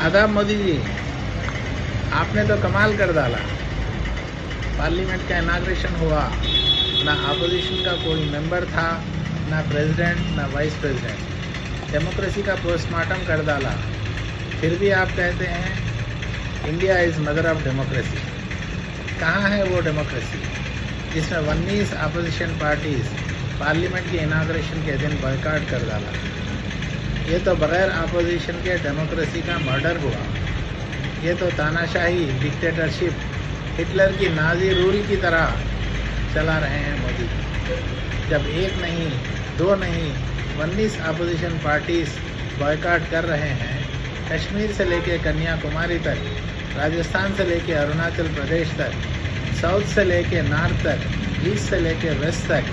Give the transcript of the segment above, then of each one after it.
आदाब मोदी जी, आपने तो कमाल कर डाला। पार्लियामेंट का इनाग्रेशन हुआ, ना अपोजिशन का कोई मेंबर था, ना प्रेसिडेंट, ना वाइस प्रेसिडेंट। डेमोक्रेसी का पोस्टमार्टम कर डाला। फिर भी आप कहते हैं India is mother of democracy. कहाँ है वो डेमोक्रेसी जिसमें 19 अपोजिशन पार्टीज़ पार्लियामेंट के इनाग्रेशन के दिन बॉयकॉट कर डाला। ये तो बग़ैर अपोजिशन के डेमोक्रेसी का मर्डर हुआ। ये तो तानाशाही, डिक्टेटरशिप, हिटलर की नाजी रूल की तरह चला रहे हैं मोदी। जब एक नहीं, दो नहीं, 19 अपोजिशन पार्टीज़ बॉयकॉट कर रहे हैं, कश्मीर से लेके कन्याकुमारी तक, राजस्थान से लेके अरुणाचल प्रदेश तक, साउथ से लेके नॉर्थ तक, ईस्ट से लेके वेस्ट तक,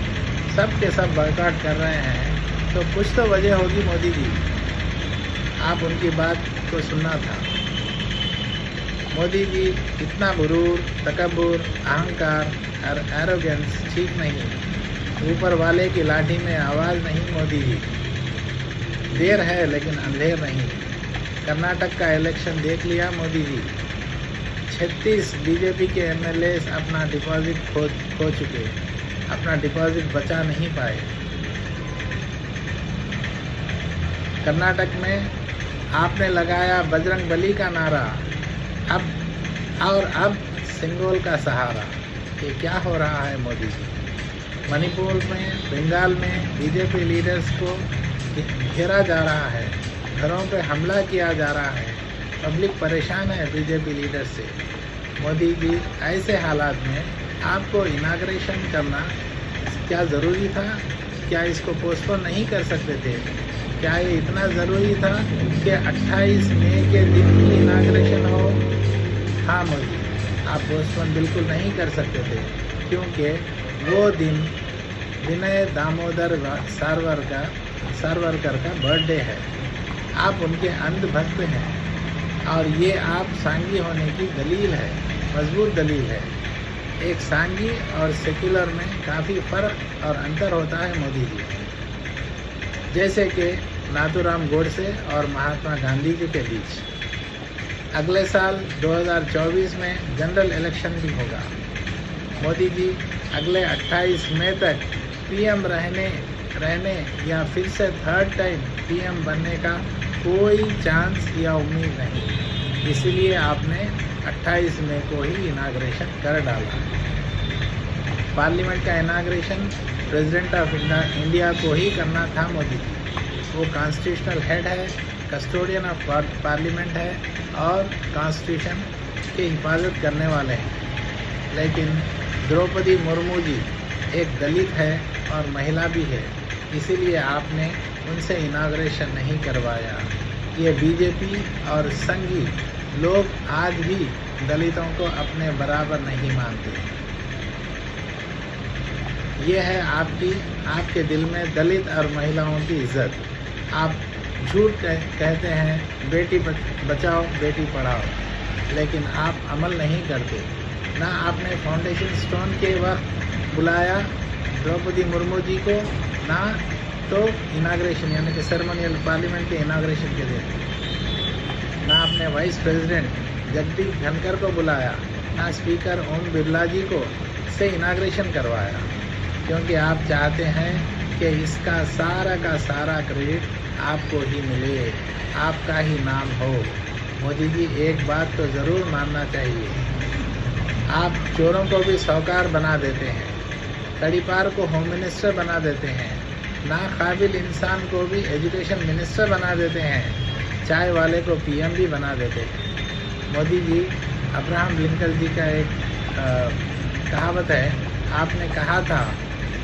सब के सब बॉयकॉट कर रहे हैं, तो कुछ तो वजह होगी मोदी जी। आप उनकी बात को सुनना था। मोदी जी, इतना गुरूर, तकब्बुर, अहंकार और एरोगेंस ठीक नहीं। ऊपर वाले की लाठी में आवाज़ नहीं मोदी जी। देर है लेकिन अंधेर नहीं। कर्नाटक का इलेक्शन देख लिया मोदी जी। 36 बीजेपी के एमएलएस अपना डिपॉजिट खो चुके, अपना डिपॉजिट बचा नहीं पाए। कर्नाटक में आपने लगाया बजरंग बली का नारा, अब सिंगोल का सहारा। ये क्या हो रहा है मोदी जी? मणिपुर में, बंगाल में बीजेपी लीडर्स को घेरा जा रहा है, घरों पे हमला किया जा रहा है, पब्लिक परेशान है बीजेपी लीडर से। मोदी जी, ऐसे हालात में आपको इनाग्रेशन करना क्या ज़रूरी था? क्या इसको पोस्टपोन नहीं कर सकते थे? क्या ये इतना ज़रूरी था कि 28 मई के दिन ही इनाग्रेशन हो? हाँ मोदी, आप पोस्टपोन बिल्कुल नहीं कर सकते थे, क्योंकि वो दिन विनय दामोदर सावरकर का बर्थडे है। आप उनके अंध भक्त हैं और ये आप सांगी होने की दलील है, मजबूत दलील है। एक सांगी और सेक्युलर में काफ़ी फ़र्क और अंतर होता है मोदी जी। जैसे कि नाथूराम गोडसे और महात्मा गांधी जी के बीच। अगले साल 2024 में जनरल इलेक्शन भी होगा। मोदी जी, अगले 28 मई तक पीएम रहने या फिर से थर्ड टाइम पीएम बनने का कोई चांस या उम्मीद नहीं। इसीलिए आपने 28 मई को ही इनाग्रेशन कर डाला। पार्लियामेंट का इनाग्रेशन प्रेसिडेंट ऑफ इंडिया को ही करना था मोदी जी। वो कॉन्स्टिट्यूशनल हेड है, कस्टोडियन ऑफ पार्लियामेंट है और कॉन्स्टिट्यूशन की हिफाजत करने वाले हैं। लेकिन द्रौपदी मुर्मू जी एक दलित है और महिला भी है, इसीलिए आपने उनसे इनाग्रेशन नहीं करवाया। ये बीजेपी और संघी लोग आज भी दलितों को अपने बराबर नहीं मानते। ये है आपके दिल में दलित और महिलाओं की इज्जत। आप झूठ कहते हैं बेटी बचाओ बेटी पढ़ाओ, लेकिन आप अमल नहीं करते। ना आपने फाउंडेशन स्टोन के वक्त बुलाया द्रौपदी मुर्मू जी को, ना तो इनाग्रेशन यानी कि सेरेमोनियल पार्लियामेंट के इनाग्रेशन के दिन। ना आपने वाइस प्रेसिडेंट जगदीप धनखड़ को बुलाया, ना स्पीकर ओम बिरला जी को से इनाग्रेशन करवाया, क्योंकि आप चाहते हैं कि इसका सारा का सारा क्रेडिट आपको ही मिले, आपका ही नाम हो। मोदी जी, एक बात तो ज़रूर मानना चाहिए, आप चोरों को भी साहूकार बना देते हैं, तड़ीपार को होम मिनिस्टर बना देते हैं, नाकाबिल इंसान को भी एजुकेशन मिनिस्टर बना देते हैं, चाय वाले को पीएम भी बना देते हैं। मोदी जी, अब्राहम लिंकन जी का एक कहावत है, आपने कहा था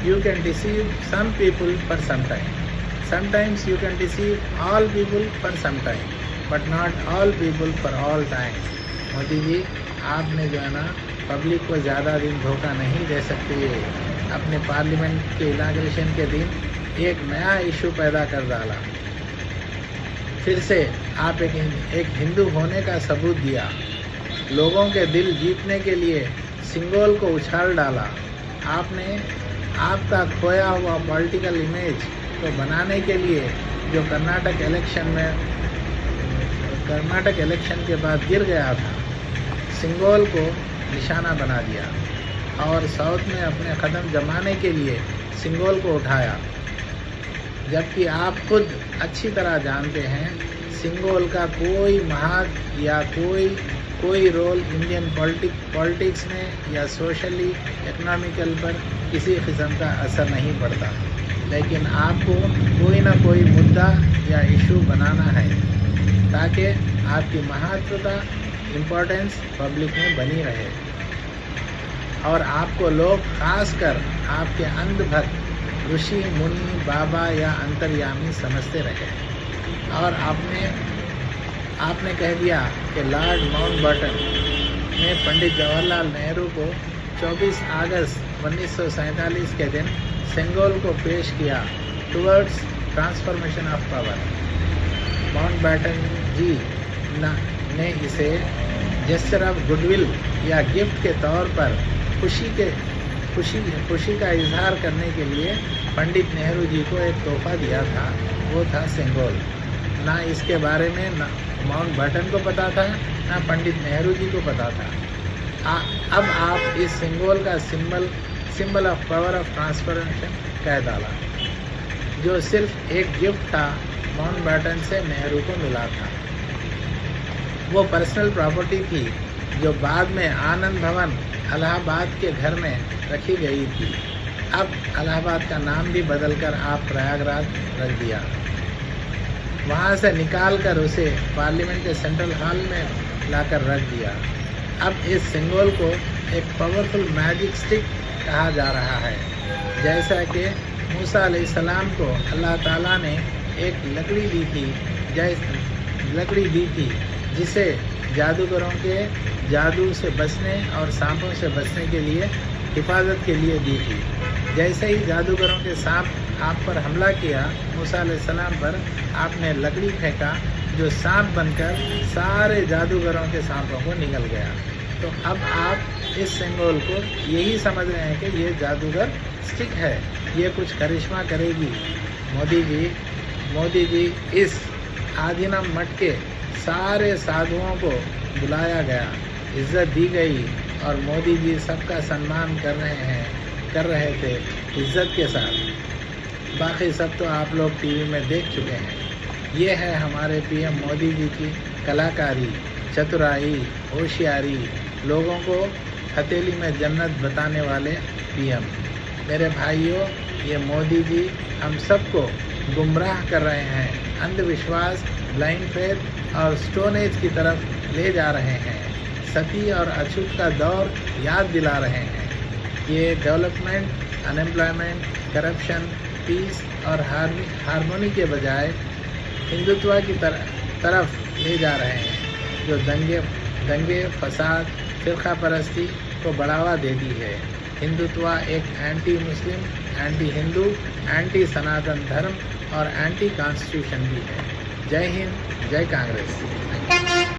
you can deceive some people for some time, sometimes you can deceive all people for some time, but not all people for all time. Modi ji, आपने जो है ना पब्लिक को ज़्यादा दिन धोखा नहीं दे सकते। अपने पार्लियामेंट के इनाग्रेशन के दिन एक नया इशू पैदा कर डाला। फिर से आप एक हिंदू होने का सबूत दिया। लोगों के दिल जीतने के लिए सिंगोल को उछाल डाला। आपने आपका खोया हुआ पॉलिटिकल इमेज को बनाने के लिए जो कर्नाटक इलेक्शन में कर्नाटक इलेक्शन के बाद गिर गया था, सिंगोल को निशाना बना दिया और साउथ में अपने कदम जमाने के लिए सिंगोल को उठाया। जबकि आप खुद अच्छी तरह जानते हैं सिंगोल का कोई महत्व या कोई रोल इंडियन पॉलिटिक्स में या सोशली इकोनॉमिकल पर किसी किस्म का असर नहीं पड़ता। लेकिन आपको कोई ना कोई मुद्दा या इशू बनाना है ताकि आपकी महत्वता इम्पोर्टेंस पब्लिक में बनी रहे और आपको लोग खासकर आपके अंधभक्त ऋषि मुनि बाबा या अंतर्यामी समझते रहे। और आपने कह दिया कि लॉर्ड माउंटबेटन ने पंडित जवाहरलाल नेहरू को 24 अगस्त 1947 के दिन सिंगोल को पेश किया towards transformation of power. Mountbatten ji ने इसे जेस्चर ऑफ गुडविल या गिफ्ट के तौर पर खुशी का इजहार करने के लिए पंडित नेहरू जी को एक तोहफा दिया था, वो था सिंगोल। ना इसके बारे में ना माउंटबेटन को पता था ना पंडित नेहरू जी को पता था। अब आप इस सिंगोल का symbol of power of transformation कह डाला, जो सिर्फ एक गिफ्ट था माउंटबेटन से नेहरू को मिला था। वो पर्सनल प्रॉपर्टी थी जो बाद में आनंद भवन इलाहाबाद के घर में रखी गई थी। अब इलाहाबाद का नाम भी बदलकर आप प्रयागराज रख दिया। वहाँ से निकाल कर उसे पार्लियामेंट के सेंट्रल हॉल में लाकर रख दिया। अब इस सिंगोल को एक पावरफुल मैजिक स्टिक कहा जा रहा है। जैसा कि मूसा अलैहिस्सलाम को अल्लाह ताला ने एक लकड़ी दी थी जिसे जादूगरों के जादू से बचने और सांपों से बचने के लिए हिफाजत के लिए दी थी। जैसे ही जादूगरों के सांप आप पर हमला किया मूसा अलैहिस्सलाम पर, आपने लकड़ी फेंका जो सांप बनकर सारे जादूगरों के सांपों को निगल गया। तो अब आप इस सिंगोल को यही समझ रहे हैं कि ये जादूगर स्टिक है, ये कुछ करिश्मा करेगी। मोदी जी इस आधीनम मठ के सारे साधुओं को बुलाया गया, इज्जत दी गई और मोदी जी सबका सम्मान कर रहे थे इज्जत के साथ। बाकी सब तो आप लोग टीवी में देख चुके हैं। ये है हमारे पीएम मोदी जी की कलाकारी, चतुराई, होशियारी, लोगों को हथेली में जन्नत बताने वाले पीएम। मेरे भाइयों, ये मोदी जी हम सबको गुमराह कर रहे हैं, अंधविश्वास, ब्लाइंड फेथ और स्टोन एज की तरफ ले जा रहे हैं, सती और अछूत का दौर याद दिला रहे हैं। ये डेवलपमेंट, अनएम्प्लॉयमेंट, करप्शन, पीस और हारमोनी के बजाय हिंदुत्व की तरफ ले जा रहे हैं, जो दंगे फसाद, फिरका परस्ती को बढ़ावा देती है। हिंदुत्व एक anti Muslim, anti Hindu, anti Sanatan Dharma और एंटी कॉन्स्टिट्यूशन भी है। जय हिंद, जय कांग्रेस।